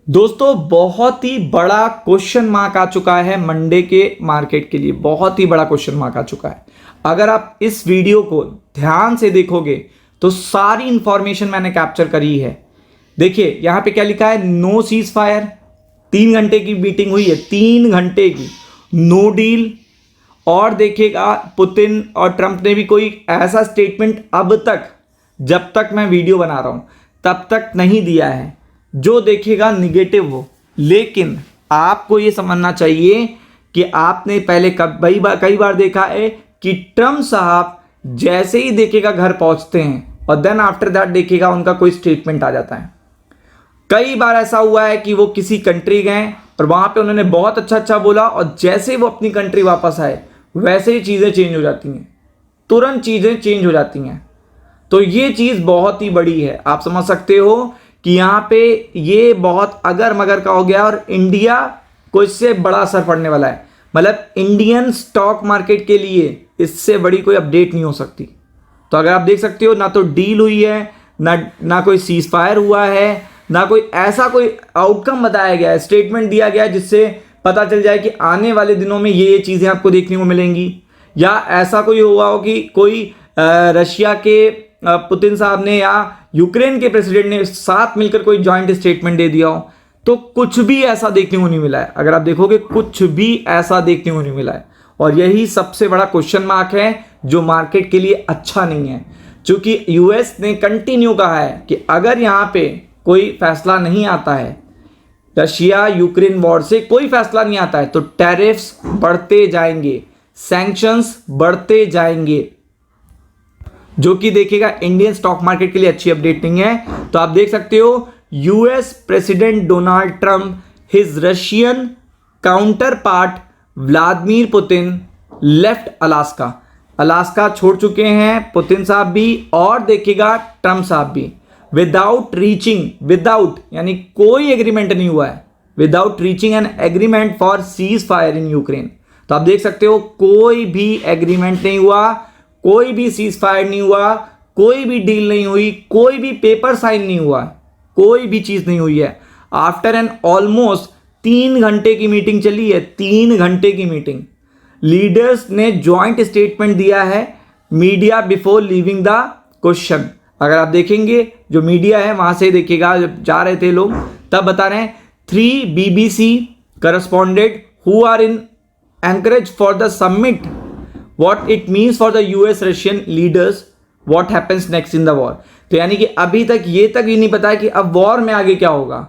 दोस्तों बहुत ही बड़ा क्वेश्चन मार्क आ चुका है मंडे के मार्केट के लिए। बहुत ही बड़ा क्वेश्चन मार्क आ चुका है। अगर आप इस वीडियो को ध्यान से देखोगे तो सारी इंफॉर्मेशन मैंने कैप्चर करी है। देखिए यहां पे क्या लिखा है, नो सीज फायर। 3 घंटे की मीटिंग हुई है, 3 घंटे की, नो डील। और देखिएगा पुतिन और ट्रंप ने भी कोई ऐसा स्टेटमेंट अब तक, जब तक मैं वीडियो बना रहा हूं तब तक नहीं दिया है जो देखेगा निगेटिव हो। लेकिन आपको यह समझना चाहिए कि आपने पहले कई बार देखा है कि ट्रंप साहब जैसे ही देखेगा घर पहुंचते हैं और देन आफ्टर दैट देखेगा उनका कोई स्टेटमेंट आ जाता है। कई बार ऐसा हुआ है कि वो किसी कंट्री गए और वहां पे उन्होंने बहुत अच्छा बोला और जैसे ही वो अपनी कंट्री वापस आए वैसे ही चीजें चेंज हो जाती हैं, तुरंत चीजें चेंज हो जाती हैं। तो ये चीज बहुत ही बड़ी है। आप समझ सकते हो कि यहाँ पे ये बहुत अगर मगर का हो गया और इंडिया को इससे बड़ा असर पड़ने वाला है। मतलब इंडियन स्टॉक मार्केट के लिए इससे बड़ी कोई अपडेट नहीं हो सकती। तो अगर आप देख सकते हो, ना तो डील हुई है, ना कोई सीज फायर हुआ है, ना कोई ऐसा कोई आउटकम बताया गया है, स्टेटमेंट दिया गया है जिससे पता चल जाए कि आने वाले दिनों में ये चीज़ें आपको देखने को मिलेंगी। या ऐसा कोई हुआ हो कि कोई रशिया के पुतिन साहब ने या यूक्रेन के प्रेसिडेंट ने साथ मिलकर कोई जॉइंट स्टेटमेंट दे दिया हो। तो कुछ भी ऐसा देखने को नहीं मिला है। अगर आप देखोगे कुछ भी ऐसा देखने को नहीं मिला है और यही सबसे बड़ा क्वेश्चन मार्क है जो मार्केट के लिए अच्छा नहीं है। क्योंकि यूएस ने कंटिन्यू कहा है कि अगर यहां पे कोई फैसला नहीं आता है, रशिया यूक्रेन वॉर से कोई फैसला नहीं आता है, तो टैरिफ्स बढ़ते जाएंगे, सैंक्शंस बढ़ते जाएंगे, जो कि देखिएगा इंडियन स्टॉक मार्केट के लिए अच्छी अपडेट नहीं है। तो आप देख सकते हो US president Donald Trump, his Russian counter part Vladimir Putin left Alaska. Alaska छोड़ चुके हैं पुतिन साहब भी और देखिएगा ट्रंप साहब भी, विदाउट यानी कोई एग्रीमेंट नहीं हुआ है, without reaching an agreement for cease fire in Ukraine. तो आप देख सकते हो कोई भी एग्रीमेंट नहीं हुआ, कोई भी सीज फायर नहीं हुआ, कोई भी डील नहीं हुई, कोई भी पेपर साइन नहीं हुआ, कोई भी चीज नहीं हुई है। आफ्टर एन ऑलमोस्ट 3 घंटे की मीटिंग चली है, 3 घंटे की मीटिंग। लीडर्स ने ज्वाइंट स्टेटमेंट दिया है media before leaving the question. अगर आप देखेंगे जो मीडिया है वहां से देखिएगा, जब जा रहे थे लोग तब बता रहे हैं 3 BBC correspondent who are in Anchorage for the summit, what it means for the US Russian leaders, what happens next in the war। तो यानी कि अभी तक ये नहीं पता है कि अब वॉर में आगे क्या होगा,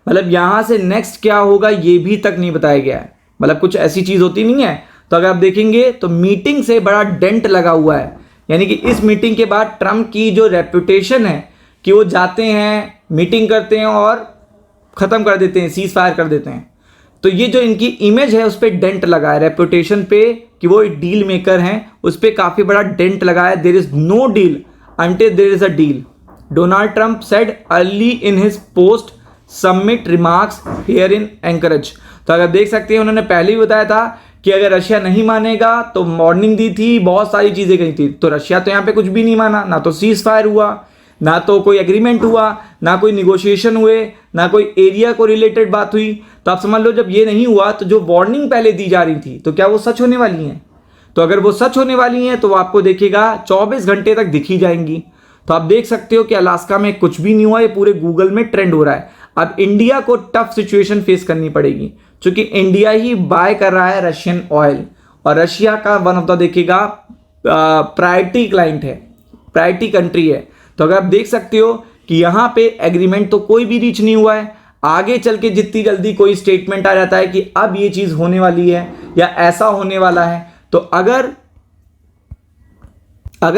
मतलब यहां से नेक्स्ट क्या होगा ये भी तक नहीं बताया गया है। मतलब कुछ ऐसी चीज होती नहीं है। तो अगर आप देखेंगे तो मीटिंग से बड़ा डेंट लगा हुआ है। यानी कि इस मीटिंग के बाद ट्रंप की जो रेपुटेशन है कि वो जाते हैं, मीटिंग करते हैं और खत्म कर देते हैं, सीज फायर कर देते हैं, तो ये जो इनकी इमेज है उस पर डेंट लगा है, रेपुटेशन पे कि वो डील मेकर हैं उस पर काफी बड़ा डेंट लगा है। There is no deal until there is a deal, Donald Trump said early in his post summit remarks here in Anchorage. तो अगर देख सकते हैं उन्होंने पहले ही बताया था कि अगर रशिया नहीं मानेगा, तो वार्निंग दी थी, बहुत सारी चीजें कही थी। तो रशिया तो यहाँ पे कुछ भी नहीं माना, ना तो सीज फायर हुआ, ना तो कोई एग्रीमेंट हुआ, ना कोई निगोशिएशन हुए, ना कोई एरिया को रिलेटेड बात हुई। तो आप समझ लो जब ये नहीं हुआ तो जो वार्निंग पहले दी जा रही थी तो क्या वो सच होने वाली हैं? तो अगर वो सच होने वाली हैं तो वो आपको देखिएगा 24 घंटे तक दिखी जाएंगी। तो आप देख सकते हो कि अलास्का में कुछ भी नहीं हुआ, ये पूरे गूगल में ट्रेंड हो रहा है। अब इंडिया को टफ सिचुएशन फेस करनी पड़ेगी क्योंकि इंडिया ही बाय कर रहा है रशियन ऑयल और रशिया का वन ऑफ द देखिएगा प्रायोरिटी क्लाइंट है, प्रायोरिटी कंट्री है। तो अगर आप देख सकते हो कि यहां पे एग्रीमेंट तो कोई भी रीच नहीं हुआ है। आगे चल के जितनी जल्दी कोई स्टेटमेंट आ जाता है कि अब ये चीज होने वाली है या ऐसा होने वाला है, तो अगर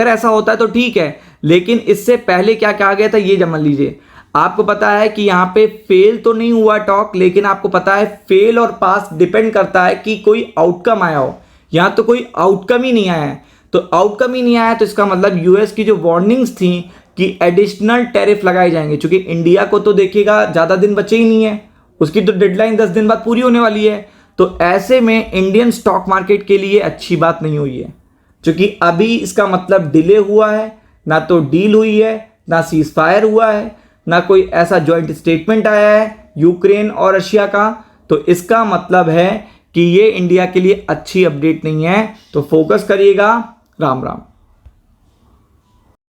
ऐसा होता है तो ठीक है, लेकिन इससे पहले क्या कहा गया था ये समझ लीजिए। आपको पता है कि यहां पे फेल तो नहीं हुआ टॉक, लेकिन आपको पता है फेल और पास डिपेंड करता है कि कोई आउटकम आया हो। यहां तो कोई आउटकम ही नहीं आया है। तो आउटकम ही नहीं आया तो इसका मतलब यूएस की जो वार्निंग्स थी कि एडिशनल टैरिफ लगाए जाएंगे, क्योंकि इंडिया को तो देखिएगा ज्यादा दिन बचे ही नहीं है, उसकी तो डेडलाइन 10 दिन बाद पूरी होने वाली है। तो ऐसे में इंडियन स्टॉक मार्केट के लिए अच्छी बात नहीं हुई है, क्योंकि अभी इसका मतलब डिले हुआ है, ना तो डील हुई है, ना सीज फायर हुआ है, ना कोई ऐसा ज्वाइंट स्टेटमेंट आया है यूक्रेन और रशिया का, तो इसका मतलब है कि ये इंडिया के लिए अच्छी अपडेट नहीं है। तो फोकस करिएगा। राम राम।